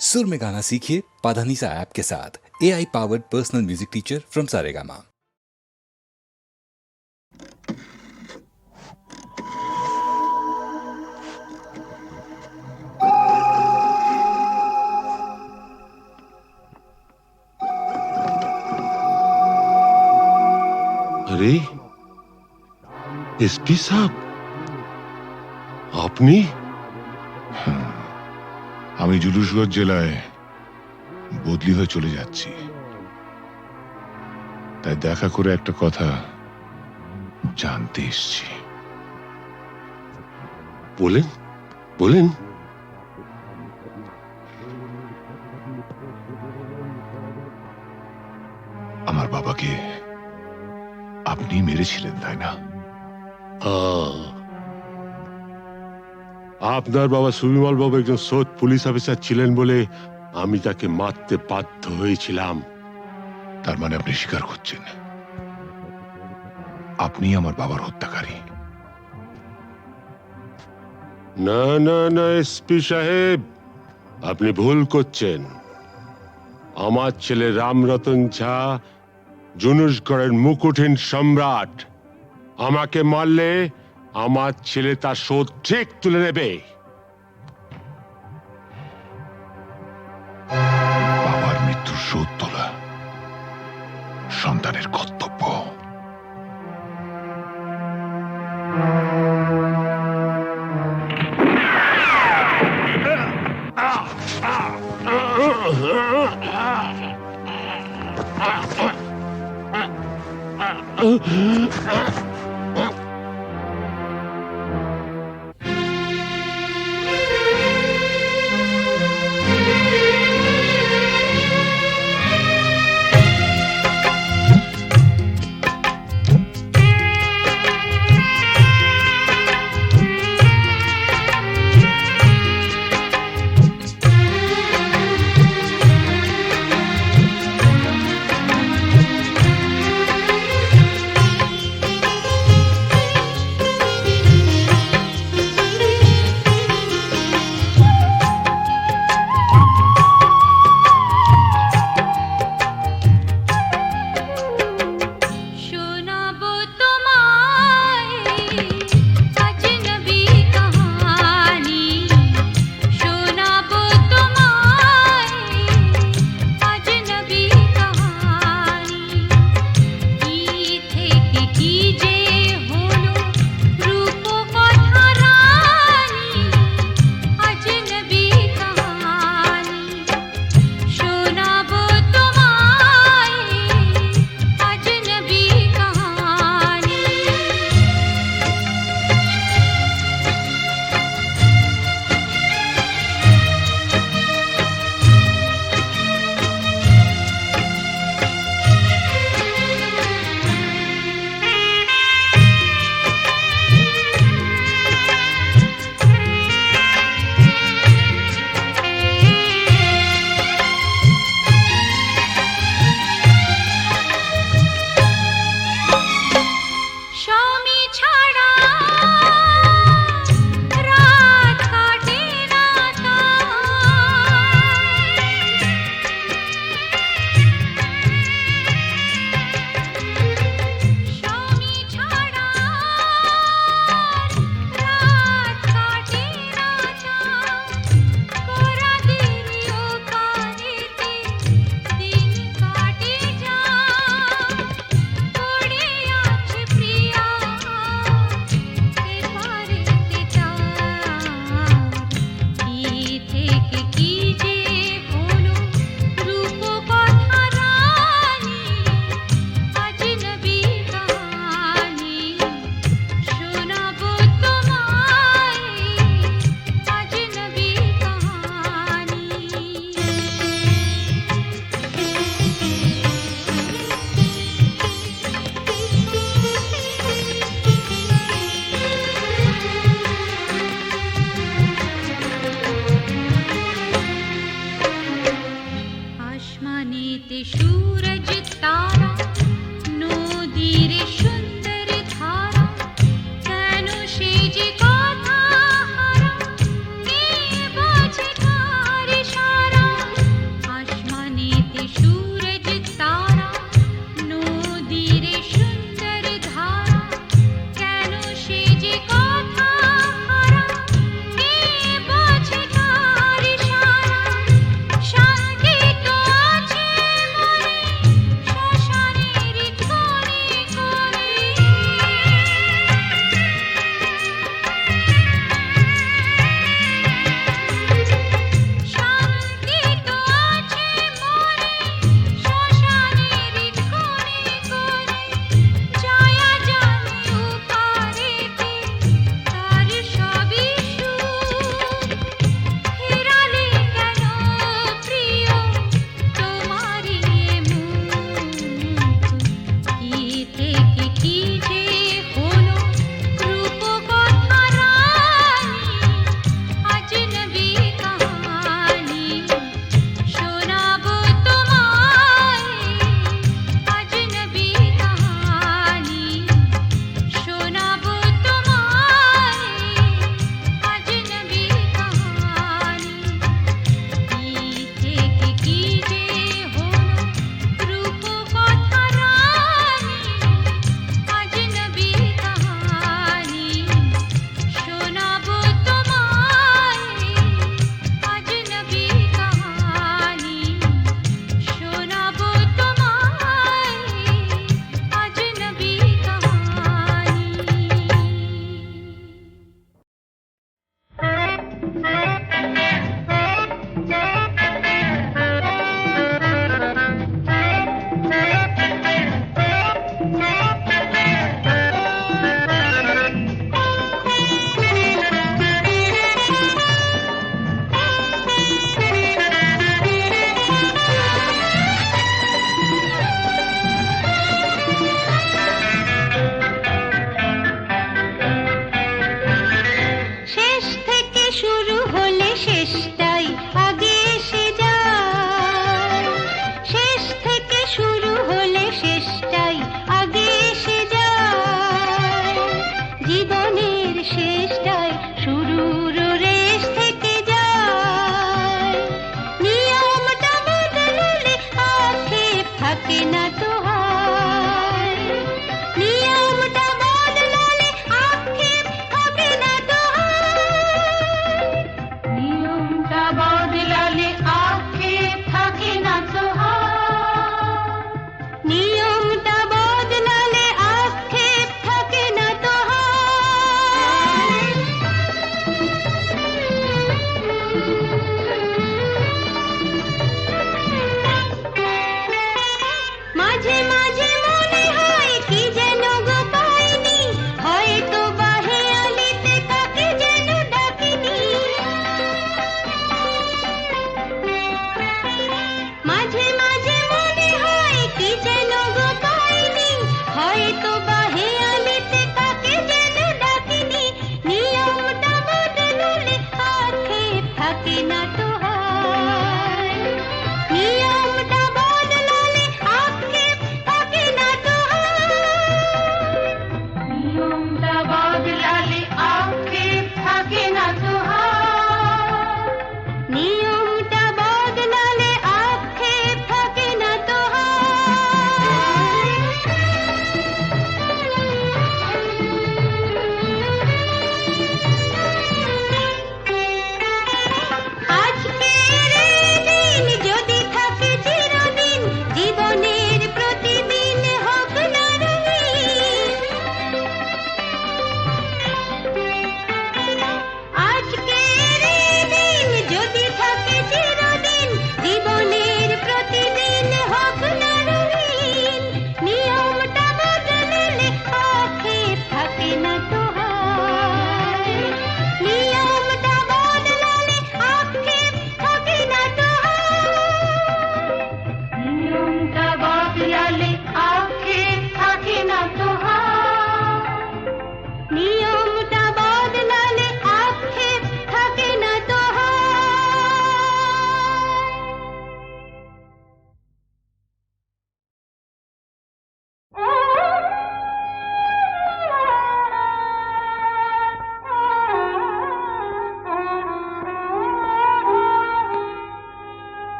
सुर में गाना सीखिए पाधानीसा ऐप के साथ। AI powered personal music teacher from Saregama. अरे एसपी साहब, আপনি? আমি জুলুসগঞ্জ জেলায় বদলি হয়ে চলে যাচ্ছি, তাই দেখা করে একটা কথা জানতে এসেছি। বলেন বলেন। আমার বাবাকে আপনি মেরেছিলেন, তাই না? আপনার বাবা সুবিমল বাবু একজন সৎ পুলিশ অফিসার ছিলেন বলে আমি তাকে মারতে বাধ্য হয়েছিলাম। তার মানে আপনি স্বীকার করছেন আপনি আমার বাবার হত্যাকারী? না না না এসপি সাহেব, আপনি ভুল করছেন। আমার ছেলে রামরতন ঝা জুনুসগড়ের মুকুটহীন সম্রাট। আমাকে মারলে আমার ছেলে তার শোধ ঠিক তুলে নেবে। বাবার মৃত্যুর শোধ তোলা সন্তানের কর্তব্য। কথা হারা কে বোঝে কার ইশারা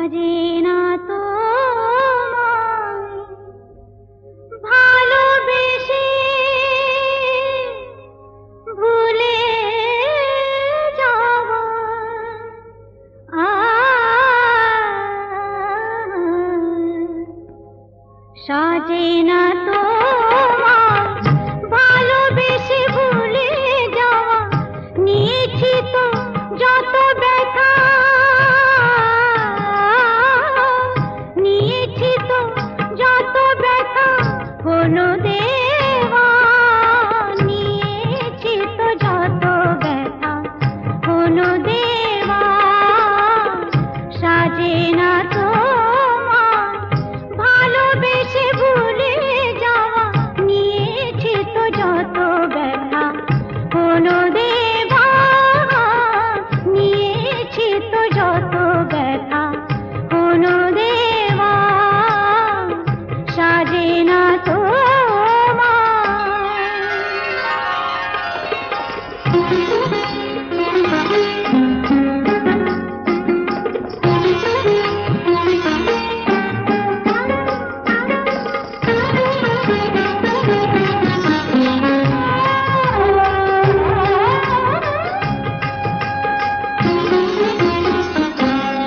সাজে না তো ভালোবেসে ভুলে যাব সাজে না তো ভালোবেসে ভুলে যাওয়া নিয়েছি তো যত ব্যথা নিয়েছি তো যত ব্যথা হলো দেওয়া নিয়েছি তো যত ব্যথা হলো দেওয়া সাজে না তো ভালোবেসে ভুলে যাওয়া নিয়েছি তো যত ব্যথা হলো দেওয়া নিয়েছি তো যত ব্যথা হলো দেওয়া সাজে না তো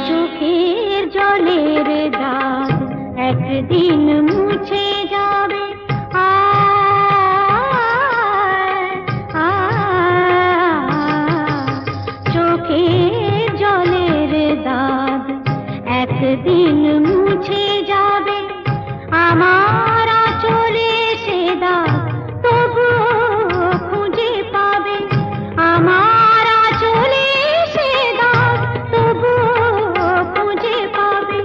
চোখের জলের দাগ একদিন মুছে যাবে চোখের জলের দাগ একদিন মুছে যাবে আমার চলে সে দাগ তবুও খুঁজে পাবে আমার চলে সে দাগ তবুও খুঁজে পাবে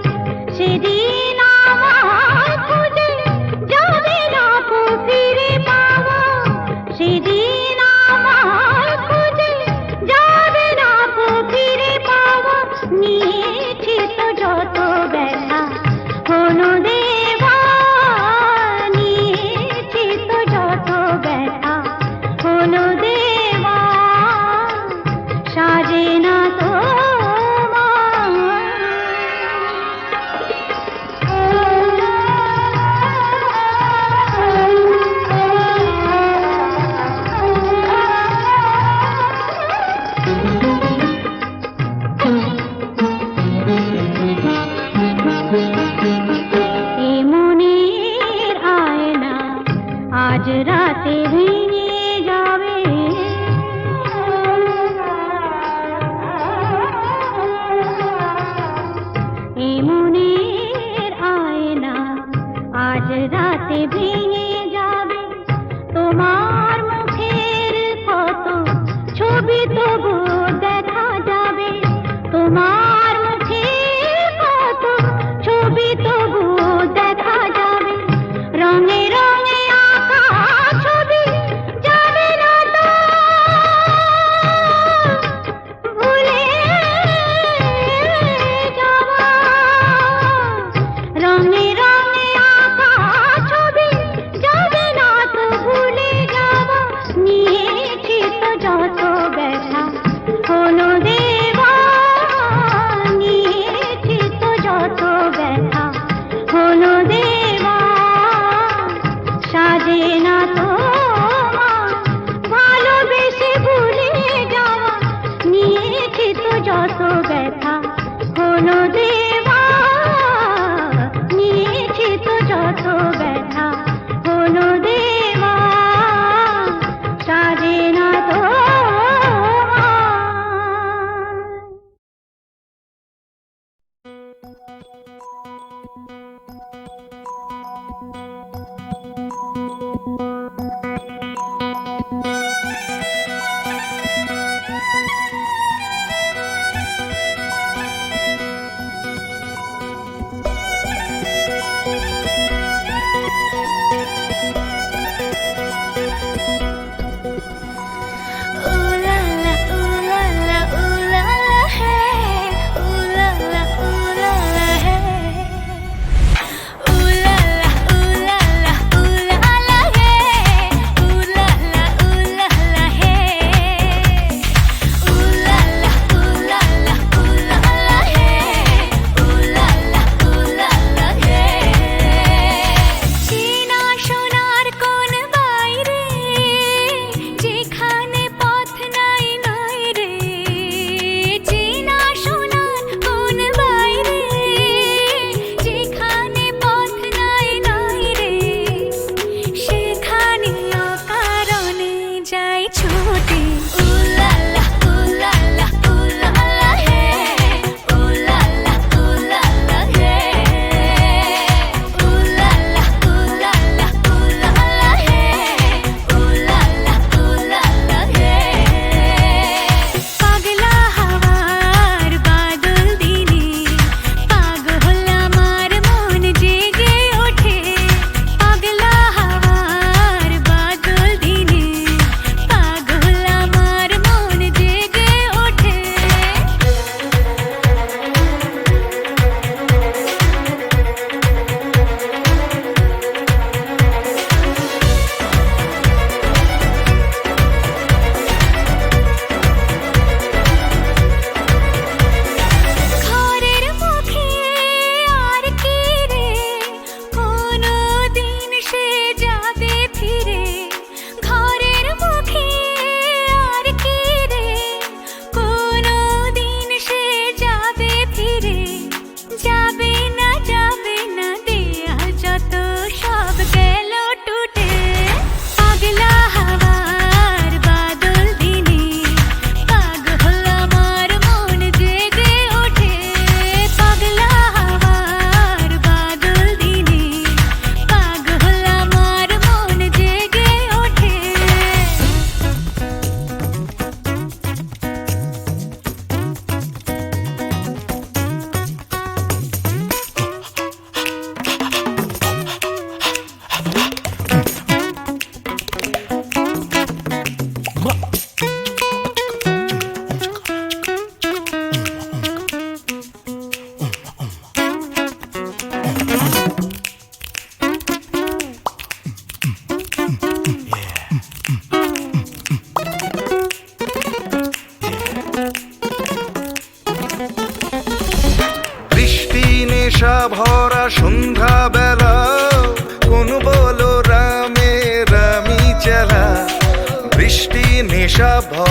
সেদিন আমার খুঁজে যাবে না কো ফিরে পাওয়া সেদিন আমার খুঁজে যাবে না কো ফিরে পাওয়া নিয়েছি তো যত ব্যথা হলো দেওয়া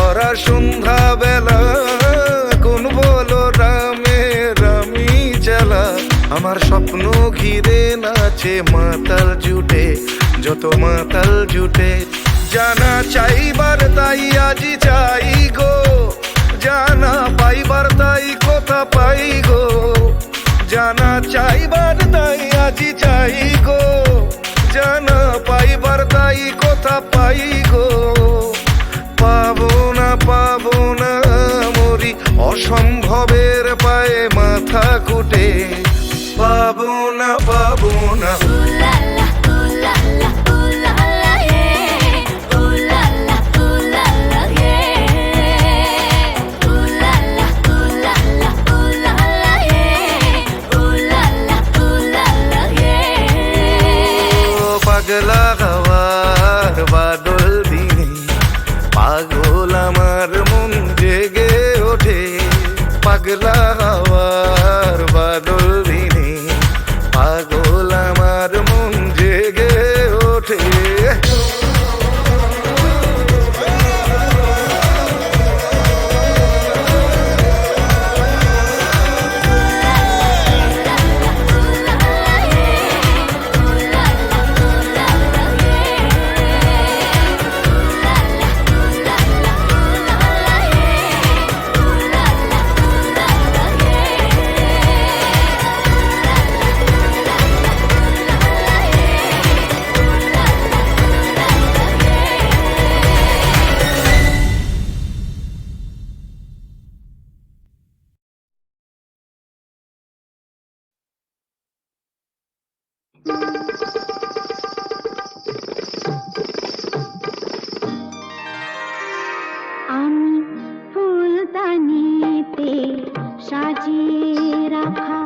ভরা সন্ধ্যা বেলা কোন বলো রামের আমি চালা আমার স্বপ্ন ঘিরে নাচে মাতাল জুটে যত মাতাল জুটে জানা চাইবার তাই আজি চাই গো জানা পাইবার তাই কথা পাই গো জানা চাইবার তাই আজি চাই গো জানা পাইবার তাই কথা পাই গো পাবো না মরি অসম্ভবের পায়ে মাথা কুটে পাবো না পাগলা হওয়ার বাদল দিনে পাগল আমার মন জেগে ওঠে পাগলা হওয়ার বাদল দিনে পাগল আমার মন জেগে ওঠে আমি ফুলদানিতে সাজিয়ে রাখা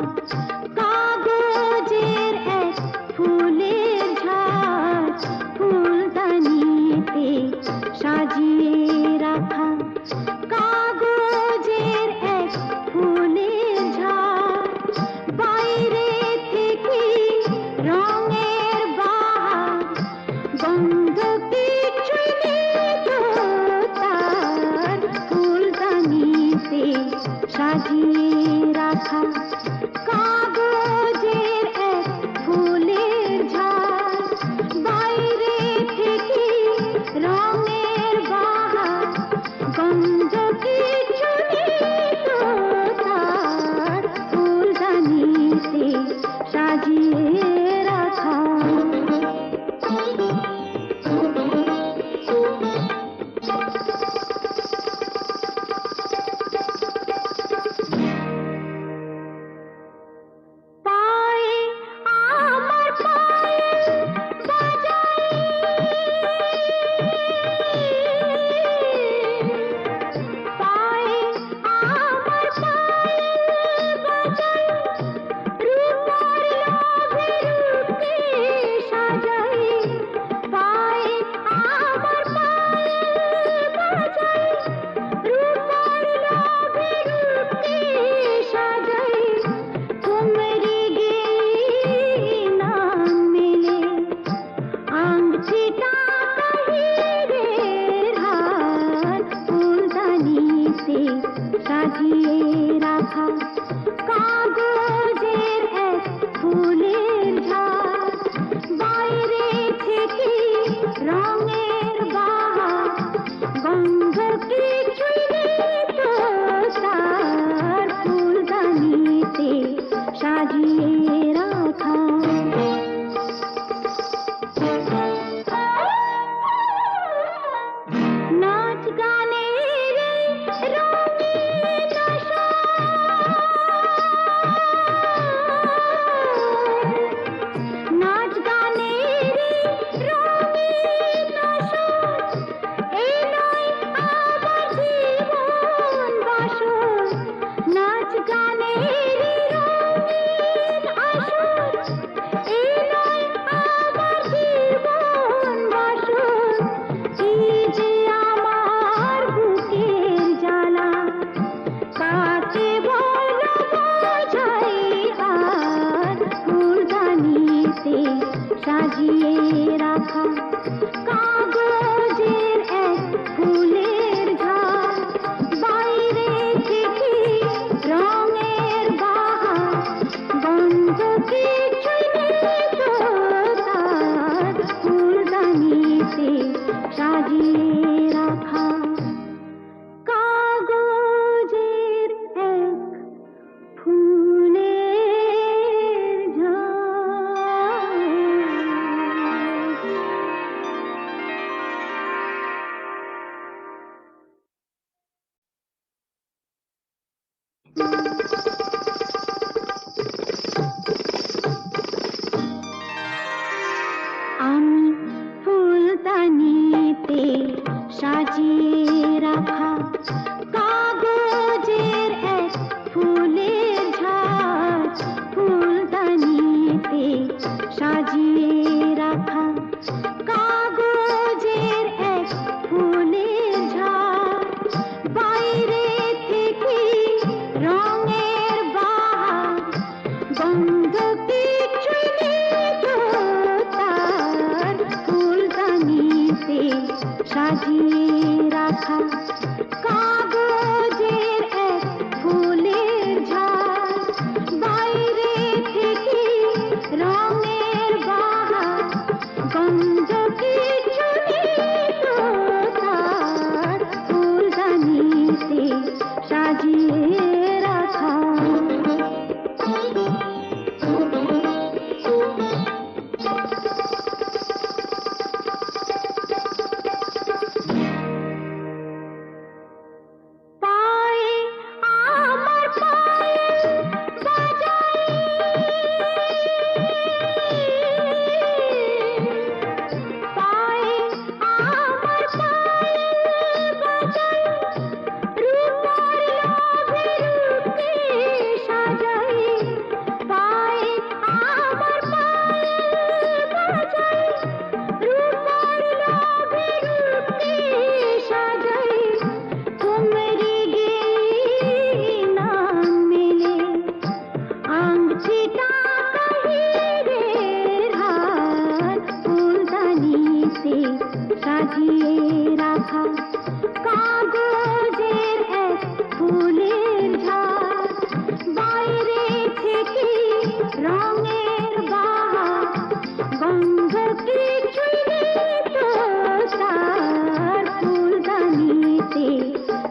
কাগজের এক ফুলের ঝাড় ফুলদানিতে সাজিয়ে রাখা কাগজের এক ফুলের ঝাড় বাইরে থেকে রঙের বাহার গন্ধ কিছুই নেই তো তার ফুলদানিতে সাজিয়ে রাখা কাগজের এক ফুলের ঝাড় বাইরে থেকে রঙের বাহার গন্ধ কিছু নেই তো তার ফুলদানিতে সাজিয়ে রাখা পায়ে আমার পায়ে বাজাই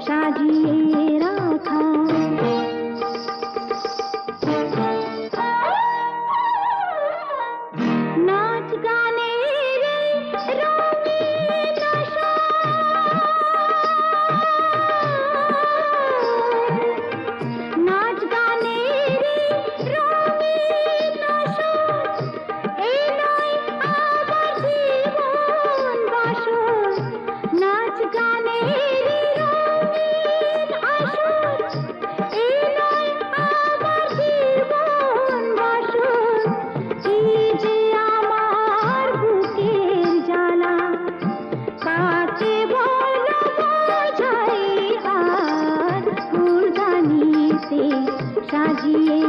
সাজিয়ে রাখা। নাচ গানের রঙিন আশা, নাচ গানের রঙিন আশা, এই নয় আমার জীবন বাসর। নাচ গানের রঙিন আশা, এই নয় আমার জীবন বাসর। এই যে আমার বুকের জ্বালা, কাকে বলো বোঝাই আর ফুলদানিতে সাজিয়ে